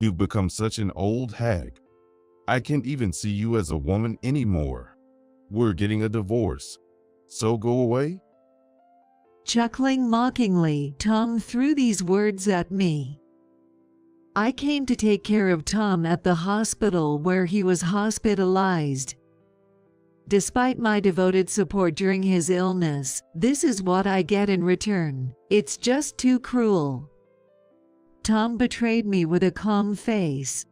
You've become such an old hag. I can't even see you as a woman anymore. We're getting a divorce. So go away?" Chuckling mockingly, Tom threw these words at me. I came to take care of Tom at the hospital where he was hospitalized. Despite my devoted support during his illness, this is what I get in return. It's just too cruel. Tom betrayed me with a calm face.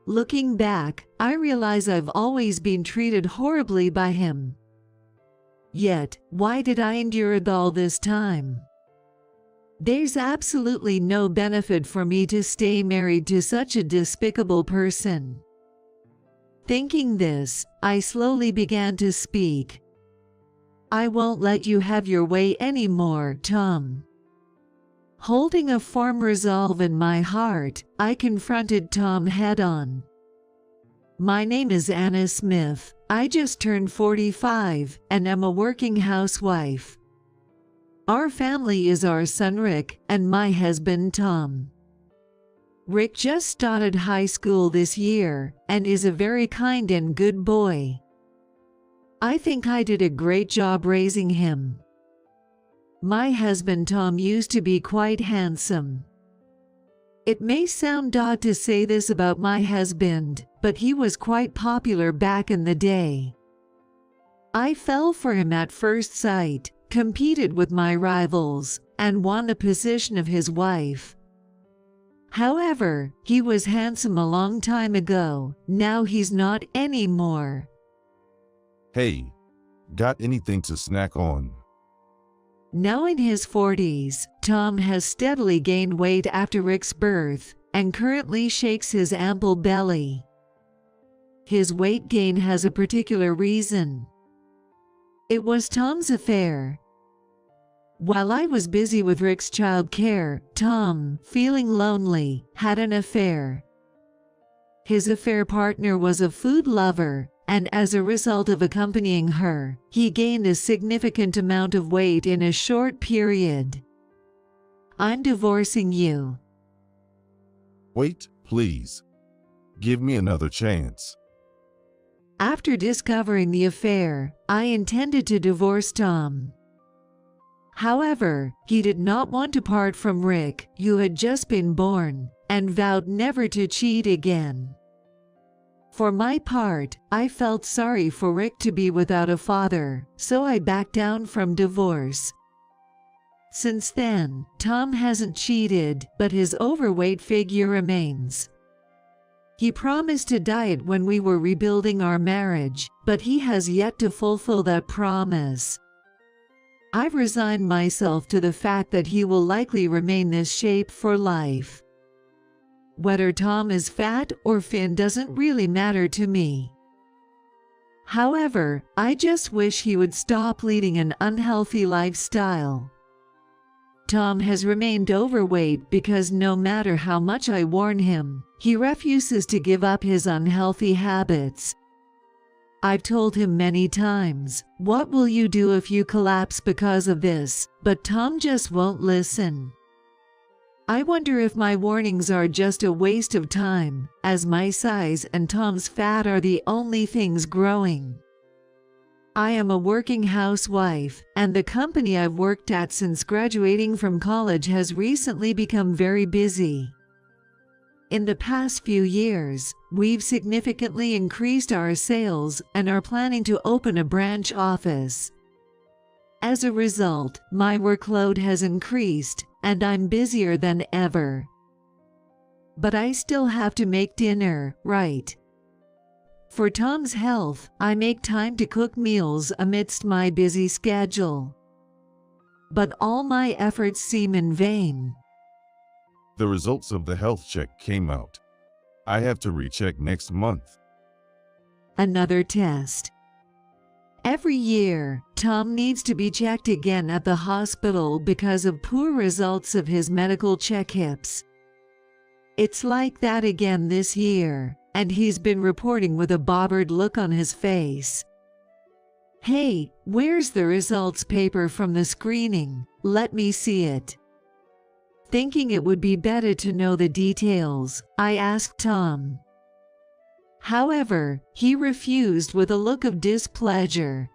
Looking back, I realize I've always been treated horribly by him. Yet, why did I endure it all this time? There's absolutely no benefit for me to stay married to such a despicable person. Thinking this, I slowly began to speak. "I won't let you have your way anymore, Tom." Holding a firm resolve in my heart, I confronted Tom head-on. "My name is Anna Smith. I just turned 45 and am a working housewife. Our family is our son Rick and my husband Tom. Rick just started high school this year and is a very kind and good boy. I think I did a great job raising him. My husband Tom used to be quite handsome. It may sound odd to say this about my husband, but he was quite popular back in the day. I fell for him at first sight, competed with my rivals, and won the position of his wife. However, he was handsome a long time ago. Now he's not anymore." "Hey, got anything to snack on?" Now in his 40s, Tom has steadily gained weight after Rick's birth and currently shakes his ample belly. His weight gain has a particular reason. It was Tom's affair. While I was busy with Rick's child care, Tom, feeling lonely, had an affair. His affair partner was a food lover, and as a result of accompanying her, he gained a significant amount of weight in a short period. "I'm divorcing you." "Wait, please. Give me another chance." After discovering the affair, I intended to divorce Tom. However, he did not want to part from Rick, who had just been born, and vowed never to cheat again. For my part, I felt sorry for Rick to be without a father, so I backed down from divorce. Since then, Tom hasn't cheated, but his overweight figure remains. He promised to diet when we were rebuilding our marriage, but he has yet to fulfill that promise. I've resigned myself to the fact that he will likely remain this shape for life. Whether Tom is fat or thin doesn't really matter to me. However, I just wish he would stop leading an unhealthy lifestyle. Tom has remained overweight because no matter how much I warn him, he refuses to give up his unhealthy habits. I've told him many times, "What will you do if you collapse because of this?" But Tom just won't listen. I wonder if my warnings are just a waste of time, as my size and Tom's fat are the only things growing. I am a working housewife, and the company I've worked at since graduating from college has recently become very busy. In the past few years, we've significantly increased our sales and are planning to open a branch office. As a result, my workload has increased, and I'm busier than ever. But I still have to make dinner, right? For Tom's health, I make time to cook meals amidst my busy schedule. But all my efforts seem in vain. The results of the health check came out. I have to recheck next month. Another test. Every year, Tom needs to be checked again at the hospital because of poor results of his medical checkups. It's like that again this year, and he's been reporting with a bothered look on his face. "Hey, where's the results paper from the screening? Let me see it." Thinking it would be better to know the details, I asked Tom. However, he refused with a look of displeasure.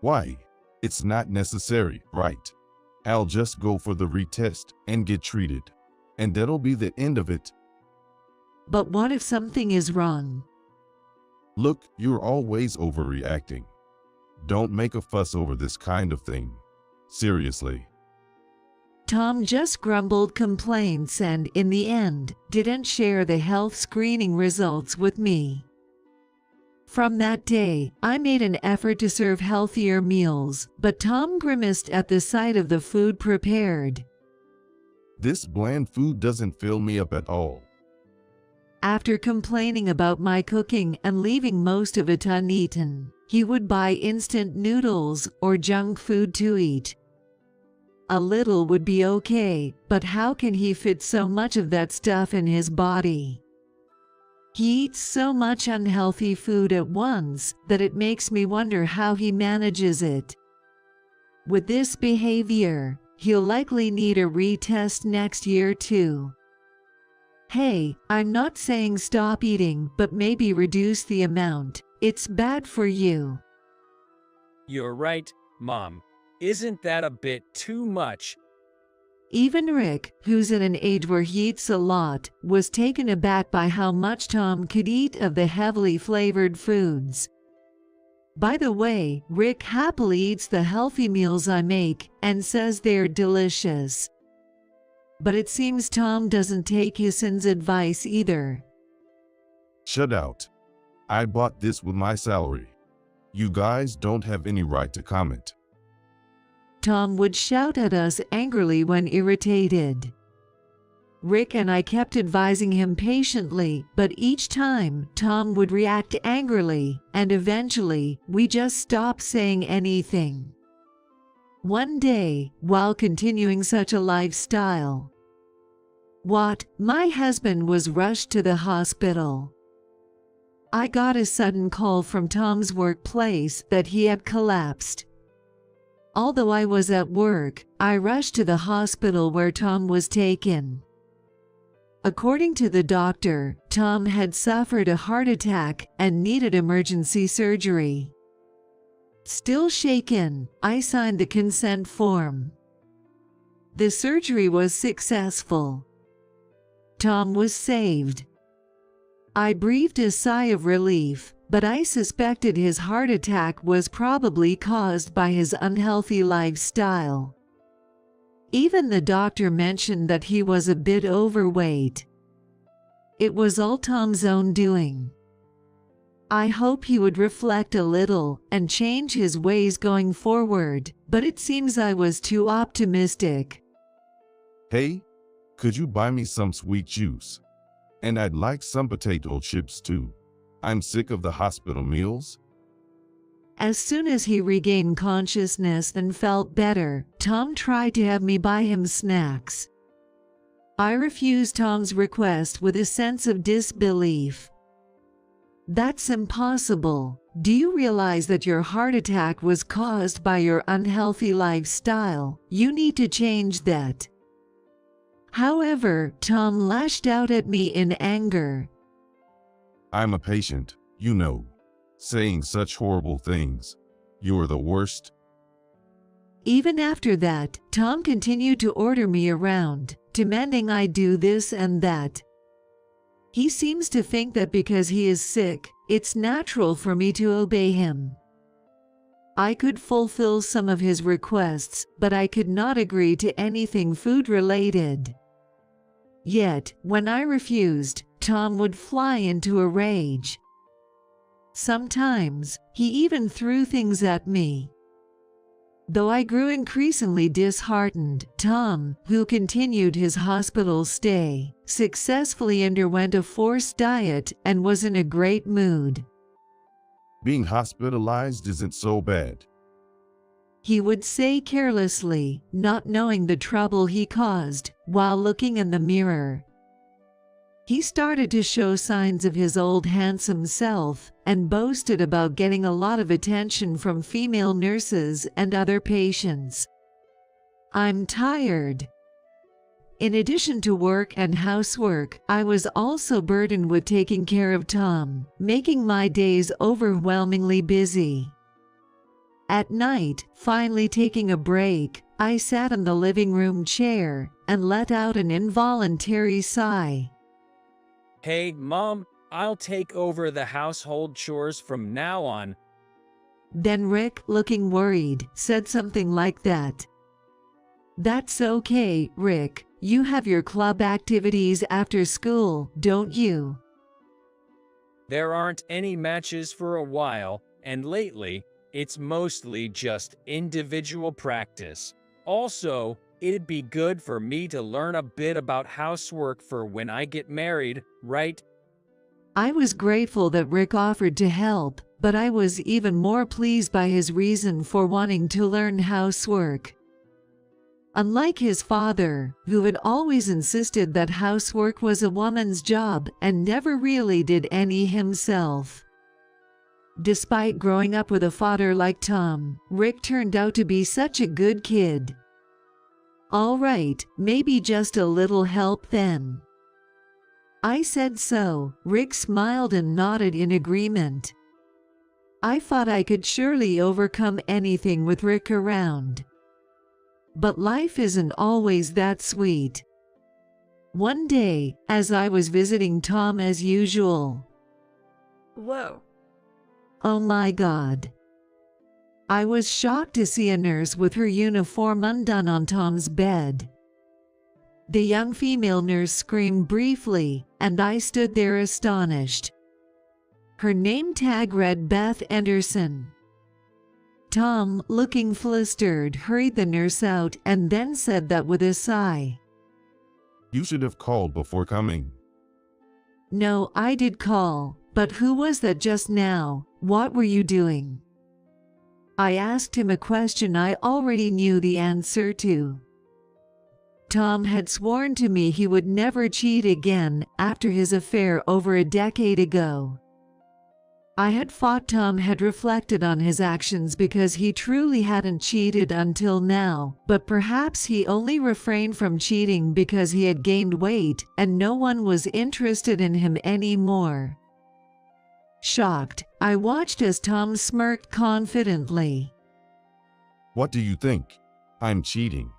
Why? It's not necessary, right? I'll just go for the retest and get treated. And that'll be the end of it. But what if something is wrong? Look, you're always overreacting. Don't make a fuss over this kind of thing. Seriously. Tom just grumbled complaints and, in the end, didn't share the health screening results with me. From that day, I made an effort to serve healthier meals, but Tom grimaced at the sight of the food prepared. This bland food doesn't fill me up at all. After complaining about my cooking and leaving most of it uneaten, he would buy instant noodles or junk food to eat. A little would be okay, but how can he fit so much of that stuff in his body? He eats so much unhealthy food at once that it makes me wonder how he manages it. With this behavior, he'll likely need a retest next year too. Hey, I'm not saying stop eating, but maybe reduce the amount. It's bad for you. You're right, Mom. Isn't that a bit too much? Even Rick, who's at an age where he eats a lot, was taken aback by how much Tom could eat of the heavily flavored foods. By the way, Rick happily eats the healthy meals I make and says they're delicious. But it seems Tom doesn't take his son's advice either. Shut out. I bought this with my salary. You guys don't have any right to comment. Tom would shout at us angrily when irritated. Rick and I kept advising him patiently, but each time Tom would react angrily, and eventually we just stopped saying anything. One day, while continuing such a lifestyle, my husband was rushed to the hospital. I got a sudden call from Tom's workplace that he had collapsed. Although I was at work, I rushed to the hospital where Tom was taken. According to the doctor, Tom had suffered a heart attack and needed emergency surgery. Still shaken, I signed the consent form. The surgery was successful. Tom was saved. I breathed a sigh of relief, but I suspected his heart attack was probably caused by his unhealthy lifestyle. Even the doctor mentioned that he was a bit overweight. It was all Tom's own doing. I hope he would reflect a little and change his ways going forward, but it seems I was too optimistic. Hey, could you buy me some sweet juice? And I'd like some potato chips too. I'm sick of the hospital meals. As soon as he regained consciousness and felt better, Tom tried to have me buy him snacks. I refused Tom's request with a sense of disbelief. That's impossible. Do you realize that your heart attack was caused by your unhealthy lifestyle? You need to change that. However, Tom lashed out at me in anger. I'm a patient, you know, saying such horrible things. You're the worst. Even after that, Tom continued to order me around, demanding I do this and that. He seems to think that because he is sick, it's natural for me to obey him. I could fulfill some of his requests, but I could not agree to anything food-related. Yet, when I refused, Tom would fly into a rage. Sometimes, he even threw things at me. Though I grew increasingly disheartened, Tom, who continued his hospital stay, successfully underwent a forced diet and was in a great mood. Being hospitalized isn't so bad. He would say carelessly, not knowing the trouble he caused, while looking in the mirror. He started to show signs of his old handsome self and boasted about getting a lot of attention from female nurses and other patients. I'm tired. In addition to work and housework, I was also burdened with taking care of Tom, making my days overwhelmingly busy. At night, finally taking a break, I sat in the living room chair and let out an involuntary sigh. Hey, Mom, I'll take over the household chores from now on. Then Rick, looking worried, said something like that. That's okay, Rick. You have your club activities after school, don't you? There aren't any matches for a while, and lately, it's mostly just individual practice. Also, it'd be good for me to learn a bit about housework for when I get married, right? I was grateful that Rick offered to help, but I was even more pleased by his reason for wanting to learn housework. Unlike his father, who had always insisted that housework was a woman's job and never really did any himself. Despite growing up with a father like Tom, Rick turned out to be such a good kid. All right, maybe just a little help then. I said so. Rick smiled and nodded in agreement. I thought I could surely overcome anything with Rick around. But life isn't always that sweet. One day, as I was visiting Tom as usual. Whoa. Oh my God. I was shocked to see a nurse with her uniform undone on Tom's bed. The young female nurse screamed briefly, and I stood there astonished. Her name tag read Beth Anderson. Tom, looking flustered, hurried the nurse out and then said that with a sigh. You should have called before coming. No, I did call, but who was that just now? What were you doing? I asked him a question I already knew the answer to. Tom had sworn to me he would never cheat again after his affair over a decade ago. I had thought Tom had reflected on his actions because he truly hadn't cheated until now, but perhaps he only refrained from cheating because he had gained weight and no one was interested in him anymore. Shocked, I watched as Tom smirked confidently. What do you think? I'm cheating.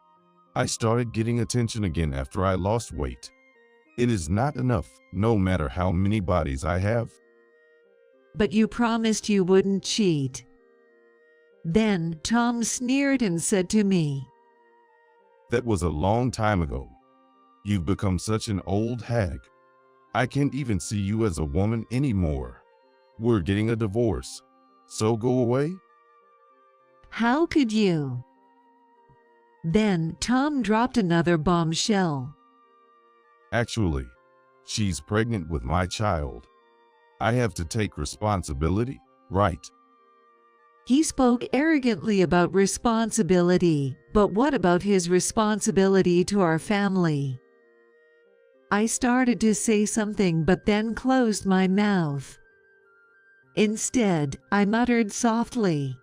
I started getting attention again after I lost weight. It is not enough, no matter how many bodies I have. But you promised you wouldn't cheat. Then Tom sneered and said to me, That was a long time ago. You've become such an old hag. I can't even see you as a woman anymore. We're getting a divorce. So go away? How could you? Then Tom dropped another bombshell. Actually, she's pregnant with my child. I have to take responsibility, right? He spoke arrogantly about responsibility, but what about his responsibility to our family? I started to say something but then closed my mouth. Instead, I muttered softly,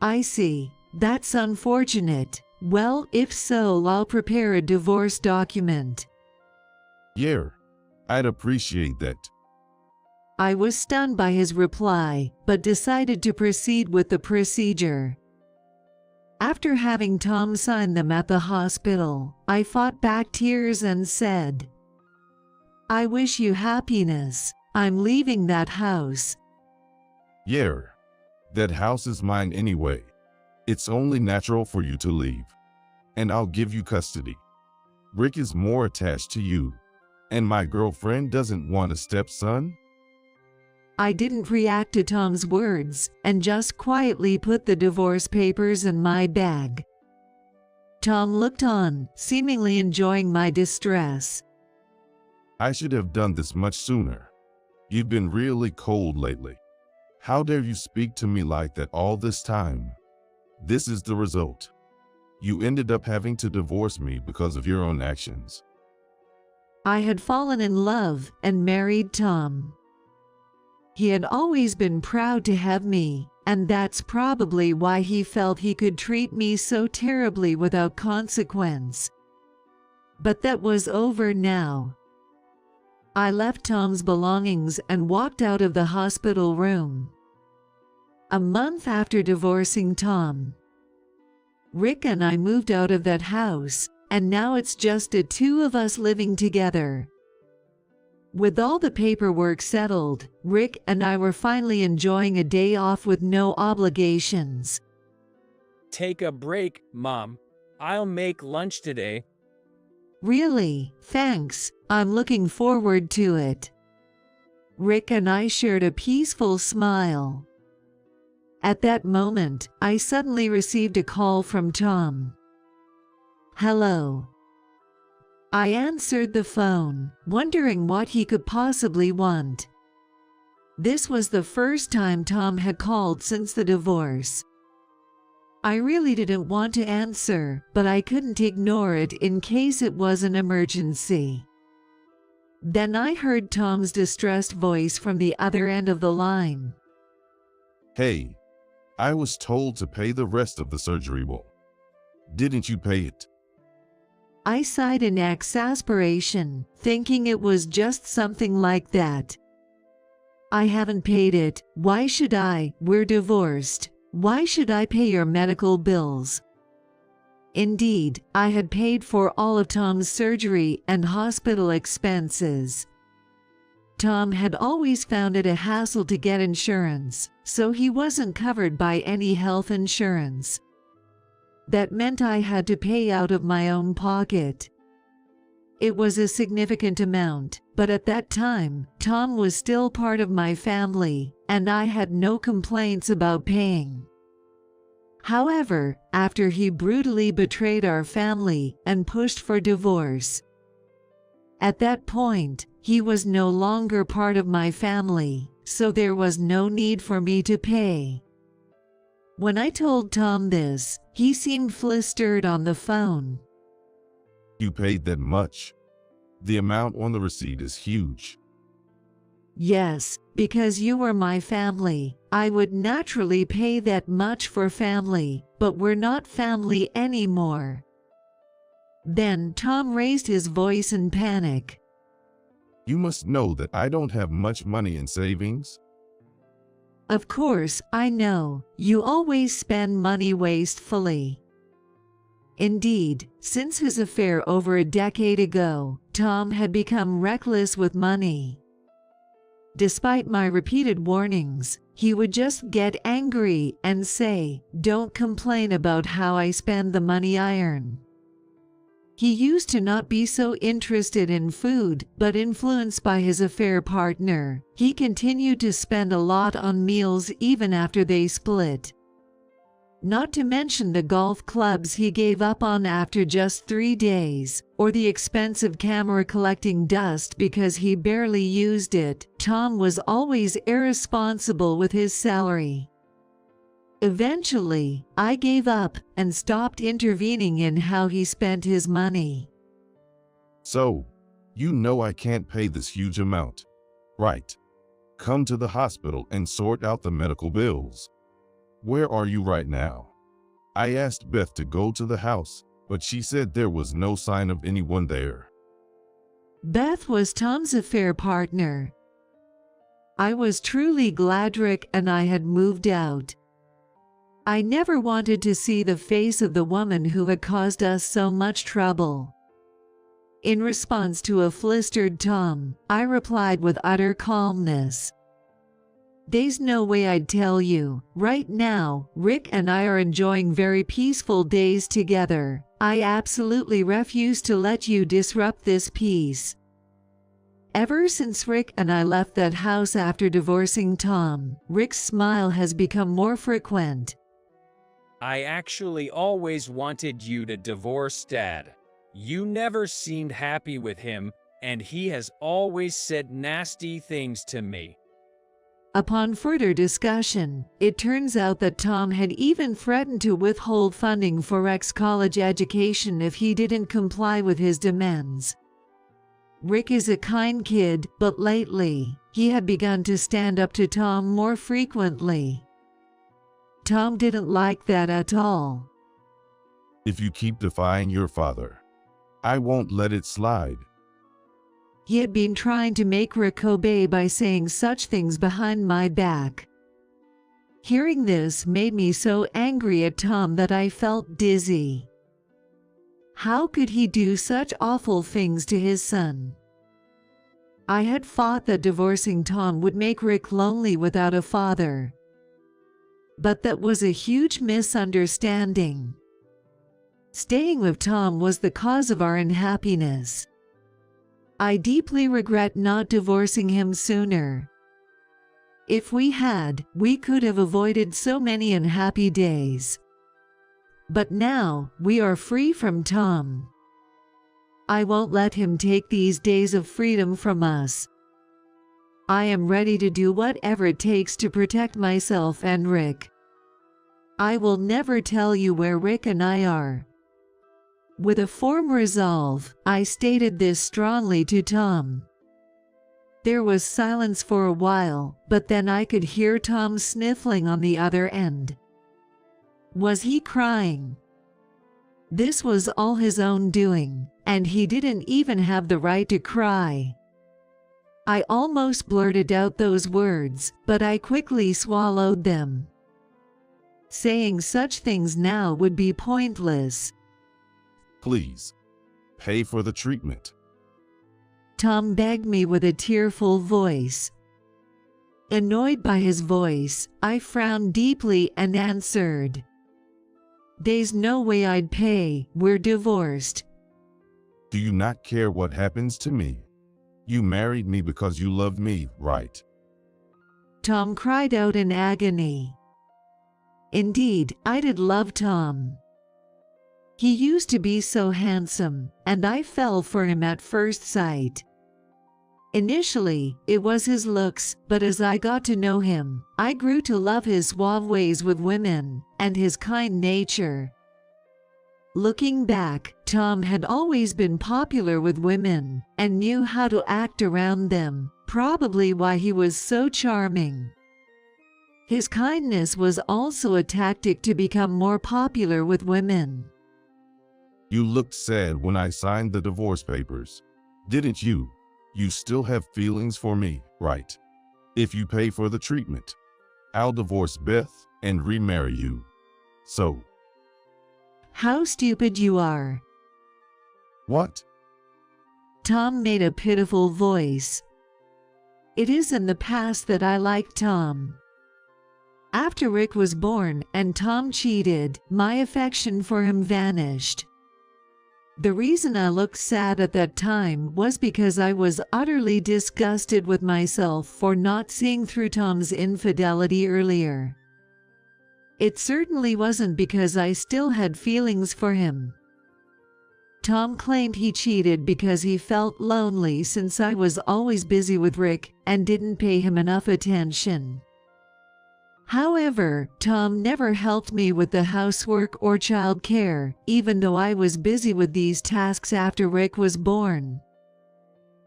I see. That's unfortunate. Well, if so, I'll prepare a divorce document. Yeah, I'd appreciate that. I was stunned by his reply, but decided to proceed with the procedure. After having Tom sign them at the hospital, I fought back tears and said, I wish you happiness. I'm leaving that house. Yeah, that house is mine anyway. It's only natural for you to leave. And I'll give you custody. Rick is more attached to you. And my girlfriend doesn't want a stepson? I didn't react to Tom's words and just quietly put the divorce papers in my bag. Tom looked on, seemingly enjoying my distress. I should have done this much sooner. You've been really cold lately. How dare you speak to me like that all this time? This is the result. You ended up having to divorce me because of your own actions. I had fallen in love and married Tom. He had always been proud to have me, and that's probably why he felt he could treat me so terribly without consequence. But that was over now. I left Tom's belongings and walked out of the hospital room. A month after divorcing Tom, Rick and I moved out of that house, and now it's just the two of us living together. With all the paperwork settled, Rick and I were finally enjoying a day off with no obligations. Take a break, Mom. I'll make lunch today. Really, thanks. I'm looking forward to it. Rick and I shared a peaceful smile. At that moment, I suddenly received a call from Tom. Hello. I answered the phone, wondering what he could possibly want. This was the first time Tom had called since the divorce. I really didn't want to answer, but I couldn't ignore it in case it was an emergency. Then I heard Tom's distressed voice from the other end of the line. Hey, I was told to pay the rest of the surgery bill. Didn't you pay it? I sighed in exasperation, thinking it was just something like that. I haven't paid it. Why should I? We're divorced. Why should I pay your medical bills? Indeed, I had paid for all of Tom's surgery and hospital expenses. Tom had always found it a hassle to get insurance, so he wasn't covered by any health insurance. That meant I had to pay out of my own pocket. It was a significant amount, but at that time, Tom was still part of my family, and I had no complaints about paying. However, after he brutally betrayed our family and pushed for divorce, at that point, he was no longer part of my family, so there was no need for me to pay. When I told Tom this, he seemed flustered on the phone. You paid that much? The amount on the receipt is huge. Yes, because you were my family. I would naturally pay that much for family, but we're not family anymore. Then Tom raised his voice in panic. You must know that I don't have much money in savings. Of course, I know. You always spend money wastefully. Indeed, since his affair over a decade ago, Tom had become reckless with money. Despite my repeated warnings, he would just get angry and say, "Don't complain about how I spend the money I earn." He used to not be so interested in food, but influenced by his affair partner, he continued to spend a lot on meals even after they split. Not to mention the golf clubs he gave up on after just 3 days, or the expensive camera collecting dust because he barely used it. Tom was always irresponsible with his salary. Eventually, I gave up and stopped intervening in how he spent his money. So, you know I can't pay this huge amount, right? Come to the hospital and sort out the medical bills. Where are you right now? I asked Beth to go to the house, but she said there was no sign of anyone there. Beth was Tom's affair partner. I was truly glad Rick and I had moved out. I never wanted to see the face of the woman who had caused us so much trouble. In response to a flustered Tom, I replied with utter calmness, "There's no way I'd tell you. Right now, Rick and I are enjoying very peaceful days together. I absolutely refuse to let you disrupt this peace." Ever since Rick and I left that house after divorcing Tom, Rick's smile has become more frequent. I actually always wanted you to divorce Dad. You never seemed happy with him, and he has always said nasty things to me. Upon further discussion, it turns out that Tom had even threatened to withhold funding for Rick's college education if he didn't comply with his demands. Rick is a kind kid, but lately, he had begun to stand up to Tom more frequently. Tom didn't like that at all. If you keep defying your father, I won't let it slide. He had been trying to make Rick obey by saying such things behind my back. Hearing this made me so angry at Tom that I felt dizzy. How could he do such awful things to his son? I had thought that divorcing Tom would make Rick lonely without a father. But that was a huge misunderstanding. Staying with Tom was the cause of our unhappiness. I deeply regret not divorcing him sooner. If we had, we could have avoided so many unhappy days. But now, we are free from Tom. I won't let him take these days of freedom from us. I am ready to do whatever it takes to protect myself and Rick. I will never tell you where Rick and I are. With a firm resolve, I stated this strongly to Tom. There was silence for a while, but then I could hear Tom sniffling on the other end. Was he crying? This was all his own doing, and he didn't even have the right to cry. I almost blurted out those words, but I quickly swallowed them. Saying such things now would be pointless. Please, pay for the treatment. Tom begged me with a tearful voice. Annoyed by his voice, I frowned deeply and answered, "There's no way I'd pay, we're divorced." Do you not care what happens to me? You married me because you love me, right? Tom cried out in agony. Indeed, I did love Tom. He used to be so handsome, and I fell for him at first sight. Initially, it was his looks, but as I got to know him, I grew to love his suave ways with women, and his kind nature. Looking back, Tom had always been popular with women, and knew how to act around them, probably why he was so charming. His kindness was also a tactic to become more popular with women. You looked sad when I signed the divorce papers, didn't you? You still have feelings for me, right? If you pay for the treatment, I'll divorce Beth and remarry you. So. How stupid you are. What? Tom made a pitiful voice. It is in the past that I liked Tom. After Rick was born and Tom cheated, my affection for him vanished. The reason I looked sad at that time was because I was utterly disgusted with myself for not seeing through Tom's infidelity earlier. It certainly wasn't because I still had feelings for him. Tom claimed he cheated because he felt lonely since I was always busy with Rick and didn't pay him enough attention. However, Tom never helped me with the housework or child care, even though I was busy with these tasks after Rick was born.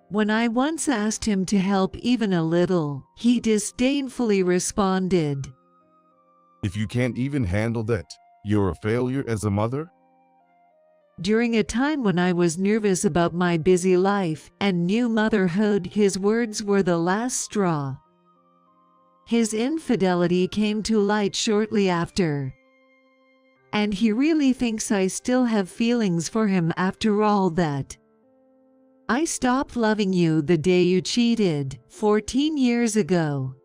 When I once asked him to help even a little, he disdainfully responded, If you can't even handle that, you're a failure as a mother? During a time when I was nervous about my busy life and new motherhood, his words were the last straw. His infidelity came to light shortly after. And he really thinks I still have feelings for him after all that. I stopped loving you the day you cheated, 14 years ago.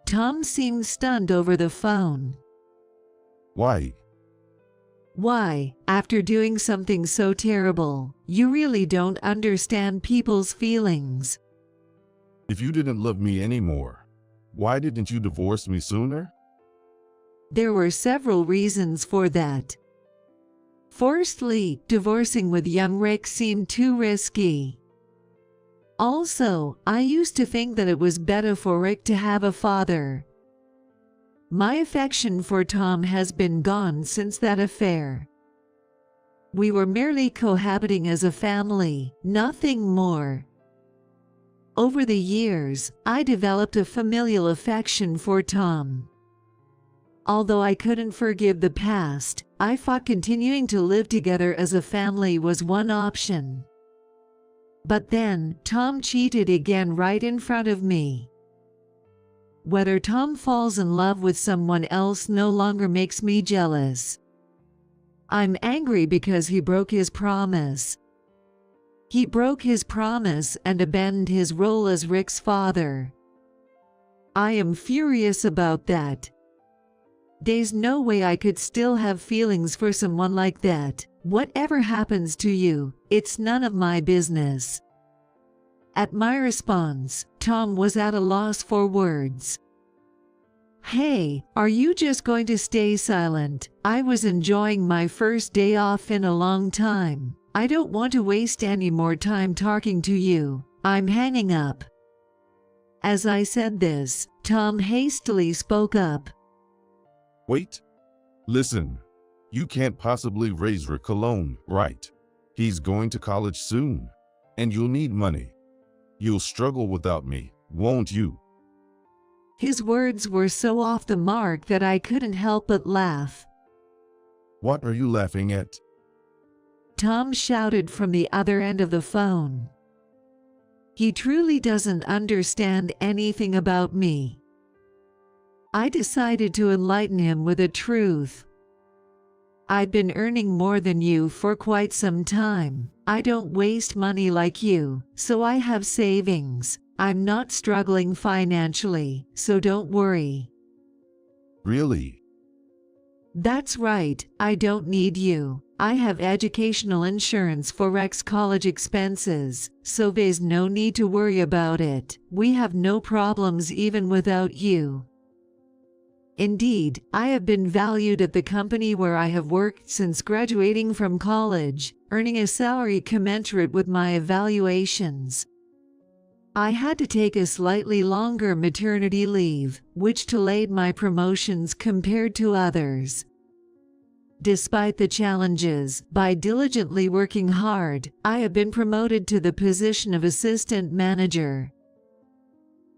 Tom seemed stunned over the phone. Why? Why, after doing something so terrible, you really don't understand people's feelings. If you didn't love me anymore, why didn't you divorce me sooner? There were several reasons for that. Firstly, divorcing with young Rick seemed too risky. Also, I used to think that it was better for Rick to have a father. My affection for Tom has been gone since that affair. We were merely cohabiting as a family, nothing more. Over the years, I developed a familial affection for Tom. Although I couldn't forgive the past, I thought continuing to live together as a family was one option. But then, Tom cheated again right in front of me. Whether Tom falls in love with someone else no longer makes me jealous. I'm angry because he broke his promise. He broke his promise and abandoned his role as Rick's father. I am furious about that. There's no way I could still have feelings for someone like that. Whatever happens to you, it's none of my business. At my response, Tom was at a loss for words. Hey, are you just going to stay silent? I was enjoying my first day off in a long time. I don't want to waste any more time talking to you. I'm hanging up. As I said this, Tom hastily spoke up. Wait. Listen. You can't possibly raise Rick alone, right? He's going to college soon. And you'll need money. You'll struggle without me, won't you? His words were so off the mark that I couldn't help but laugh. What are you laughing at? Tom shouted from the other end of the phone. He truly doesn't understand anything about me. I decided to enlighten him with the truth. I've been earning more than you for quite some time. I don't waste money like you, so I have savings. I'm not struggling financially, so don't worry. Really? That's right, I don't need you. I have educational insurance for Rex college expenses, so there's no need to worry about it. We have no problems even without you. Indeed, I have been valued at the company where I have worked since graduating from college, earning a salary commensurate with my evaluations. I had to take a slightly longer maternity leave, which delayed my promotions compared to others. Despite the challenges, by diligently working hard, I have been promoted to the position of assistant manager.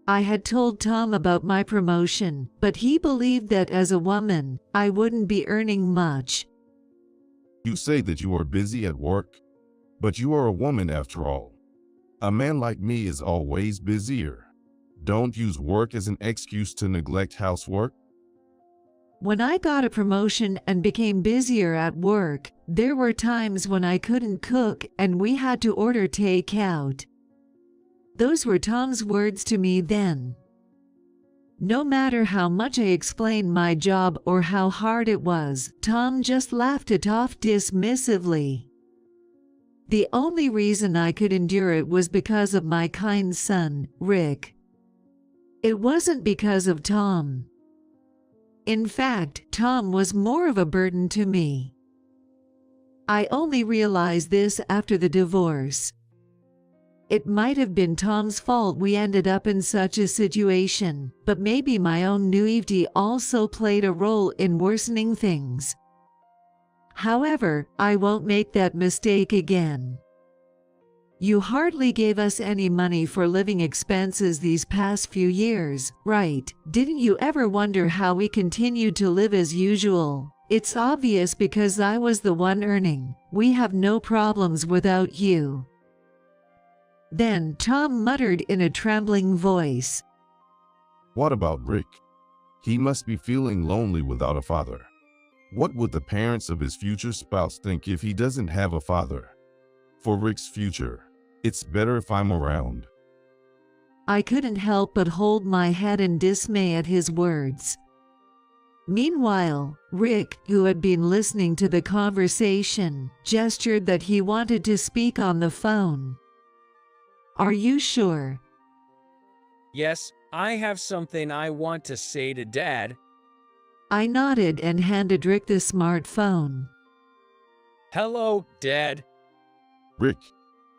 I had told Tom about my promotion, but he believed that as a woman, I wouldn't be earning much. You say that you are busy at work, but you are a woman after all. A man like me is always busier. Don't use work as an excuse to neglect housework. When I got a promotion and became busier at work, there were times when I couldn't cook and we had to order takeout. Those were Tom's words to me then. No matter how much I explained my job or how hard it was, Tom just laughed it off dismissively. The only reason I could endure it was because of my kind son, Rick. It wasn't because of Tom. In fact, Tom was more of a burden to me. I only realized this after the divorce. It might have been Tom's fault we ended up in such a situation, but maybe my own naivety also played a role in worsening things. However, I won't make that mistake again. You hardly gave us any money for living expenses these past few years, right? Didn't you ever wonder how we continued to live as usual? It's obvious because I was the one earning. We have no problems without you. Then Tom muttered in a trembling voice. What about Rick? He must be feeling lonely without a father. What would the parents of his future spouse think if he doesn't have a father? For Rick's future, it's better if I'm around. I couldn't help but hold my head in dismay at his words. Meanwhile, Rick, who had been listening to the conversation, gestured that he wanted to speak on the phone. Are you sure? Yes, I have something I want to say to Dad. I nodded and handed Rick the smartphone. Hello, Dad. Rick,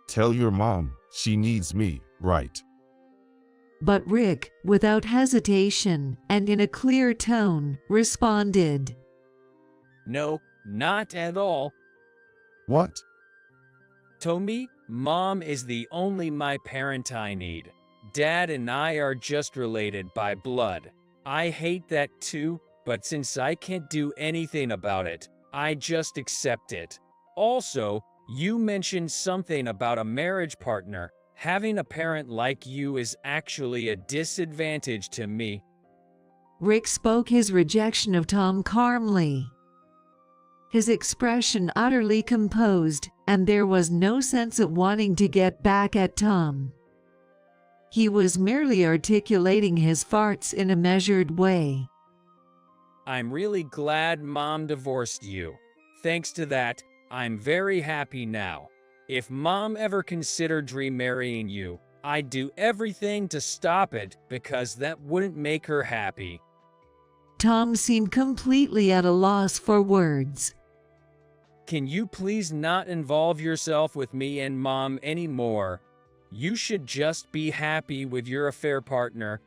tell your mom she needs me, right? But Rick, without hesitation and in a clear tone, responded. No, not at all. What? To me, Mom is the only my parent I need. Dad and I are just related by blood. I hate that too, but since I can't do anything about it, I just accept it. Also, you mentioned something about a marriage partner. Having a parent like you is actually a disadvantage to me. Rick spoke his rejection of Tom calmly, his expression utterly composed, and there was no sense of wanting to get back at Tom. He was merely articulating his farts in a measured way. I'm really glad Mom divorced you. Thanks to that, I'm very happy now. If Mom ever considered remarrying you, I'd do everything to stop it because that wouldn't make her happy. Tom seemed completely at a loss for words. Can you please not involve yourself with me and Mom anymore? You should just be happy with your affair partner.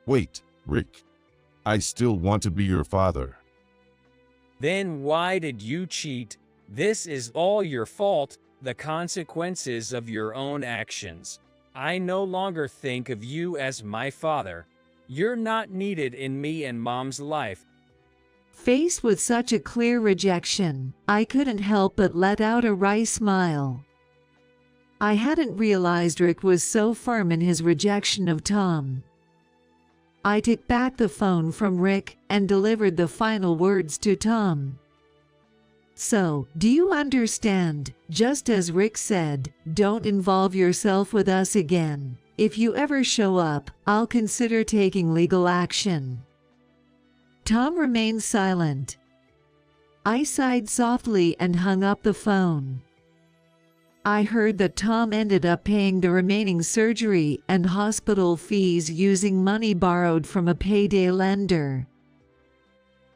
Wait, Rick. I still want to be your father. Then why did you cheat? This is all your fault, the consequences of your own actions. I no longer think of you as my father. You're not needed in me and Mom's life. Faced with such a clear rejection, I couldn't help but let out a wry smile. I hadn't realized Rick was so firm in his rejection of Tom. I took back the phone from Rick and delivered the final words to Tom. So, do you understand? Just as Rick said, don't involve yourself with us again. If you ever show up, I'll consider taking legal action. Tom remained silent. I sighed softly and hung up the phone. I heard that Tom ended up paying the remaining surgery and hospital fees using money borrowed from a payday lender.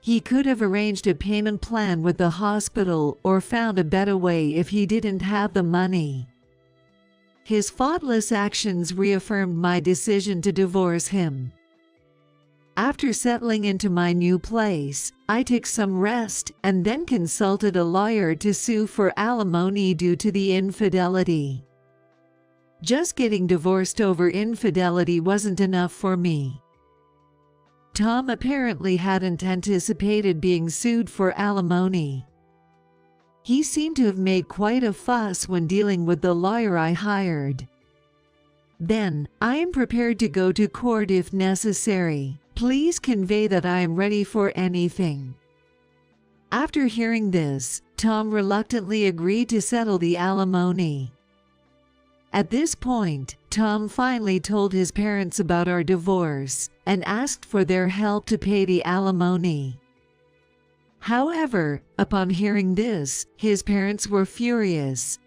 He could have arranged a payment plan with the hospital or found a better way if he didn't have the money. His thoughtless actions reaffirmed my decision to divorce him. After settling into my new place, I took some rest and then consulted a lawyer to sue for alimony due to the infidelity. Just getting divorced over infidelity wasn't enough for me. Tom apparently hadn't anticipated being sued for alimony. He seemed to have made quite a fuss when dealing with the lawyer I hired. Then, I am prepared to go to court if necessary. Please convey that I am ready for anything. After hearing this, Tom reluctantly agreed to settle the alimony. At this point, Tom finally told his parents about our divorce and asked for their help to pay the alimony. However, upon hearing this, his parents were furious.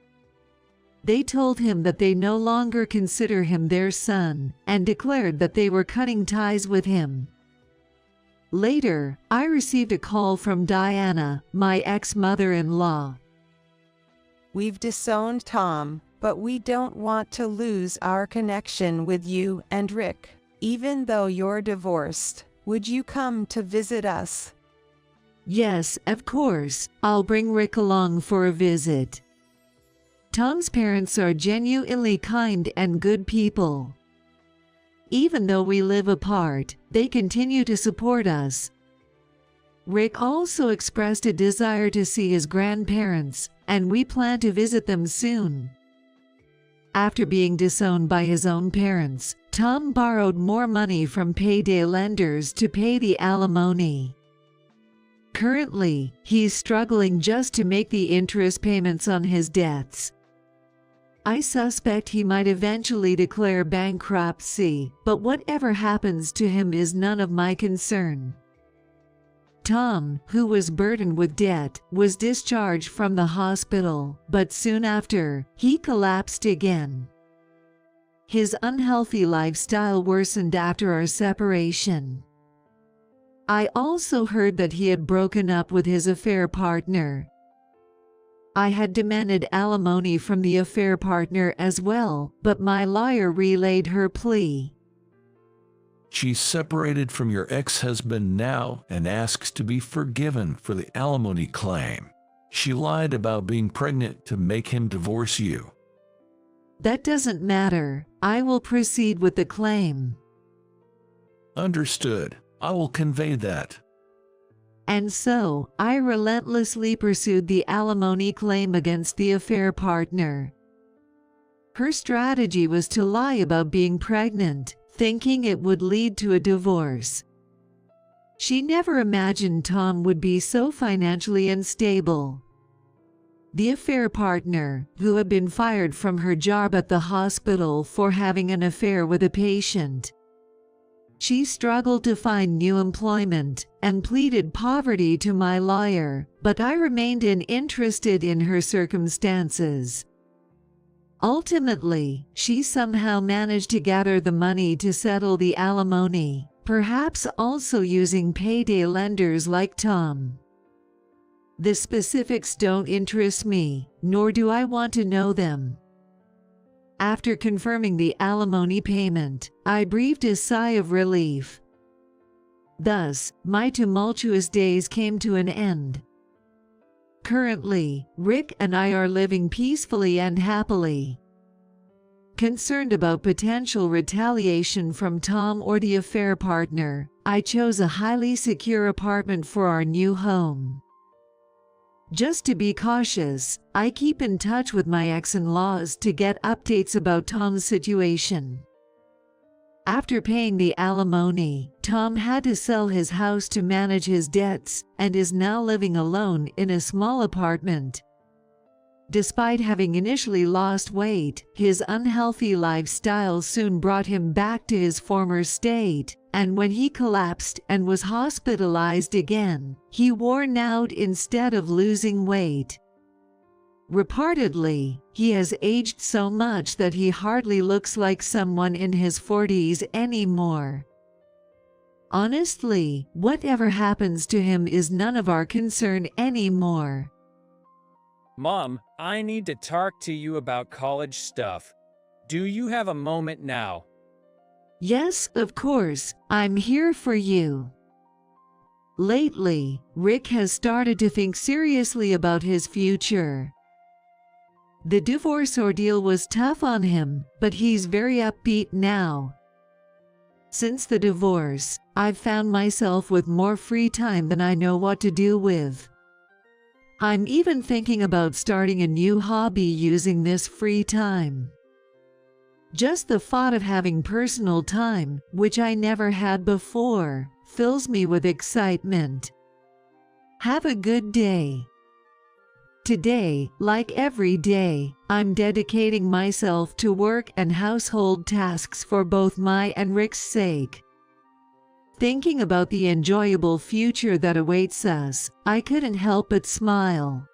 They told him that they no longer consider him their son and declared that they were cutting ties with him. Later, I received a call from Diana, my ex-mother-in-law. We've disowned Tom, but we don't want to lose our connection with you and Rick. Even though you're divorced, would you come to visit us? Yes, of course. I'll bring Rick along for a visit. Tom's parents are genuinely kind and good people. Even though we live apart, they continue to support us. Rick also expressed a desire to see his grandparents, and we plan to visit them soon. After being disowned by his own parents, Tom borrowed more money from payday lenders to pay the alimony. Currently, he's struggling just to make the interest payments on his debts. I suspect he might eventually declare bankruptcy, but whatever happens to him is none of my concern. Tom, who was burdened with debt, was discharged from the hospital, but soon after, he collapsed again. His unhealthy lifestyle worsened after our separation. I also heard that he had broken up with his affair partner. I had demanded alimony from the affair partner as well, but my lawyer relayed her plea. She's separated from your ex-husband now and asks to be forgiven for the alimony claim. She lied about being pregnant to make him divorce you. That doesn't matter. I will proceed with the claim. Understood. I will convey that. And so, I relentlessly pursued the alimony claim against the affair partner. Her strategy was to lie about being pregnant, thinking it would lead to a divorce. She never imagined Tom would be so financially unstable. The affair partner, who had been fired from her job at the hospital for having an affair with a patient. She struggled to find new employment and pleaded poverty to my lawyer, but I remained uninterested in her circumstances. Ultimately, she somehow managed to gather the money to settle the alimony, perhaps also using payday lenders like Tom. The specifics don't interest me, nor do I want to know them. After confirming the alimony payment, I breathed a sigh of relief. Thus, my tumultuous days came to an end. Currently, Rick and I are living peacefully and happily. Concerned about potential retaliation from Tom or the affair partner, I chose a highly secure apartment for our new home. Just to be cautious, I keep in touch with my ex-in-laws to get updates about Tom's situation. After paying the alimony, Tom had to sell his house to manage his debts and is now living alone in a small apartment. Despite having initially lost weight, his unhealthy lifestyle soon brought him back to his former state, and when he collapsed and was hospitalized again, he worn out instead of losing weight. Reportedly, he has aged so much that he hardly looks like someone in his 40s anymore. Honestly, whatever happens to him is none of our concern anymore. Mom, I need to talk to you about college stuff. Do you have a moment now? Yes, of course, I'm here for you. Lately, Rick has started to think seriously about his future. The divorce ordeal was tough on him, but he's very upbeat now. Since the divorce, I've found myself with more free time than I know what to do with. I'm even thinking about starting a new hobby using this free time. Just the thought of having personal time, which I never had before, fills me with excitement. Have a good day. Today, like every day, I'm dedicating myself to work and household tasks for both my and Rick's sake. Thinking about the enjoyable future that awaits us, I couldn't help but smile.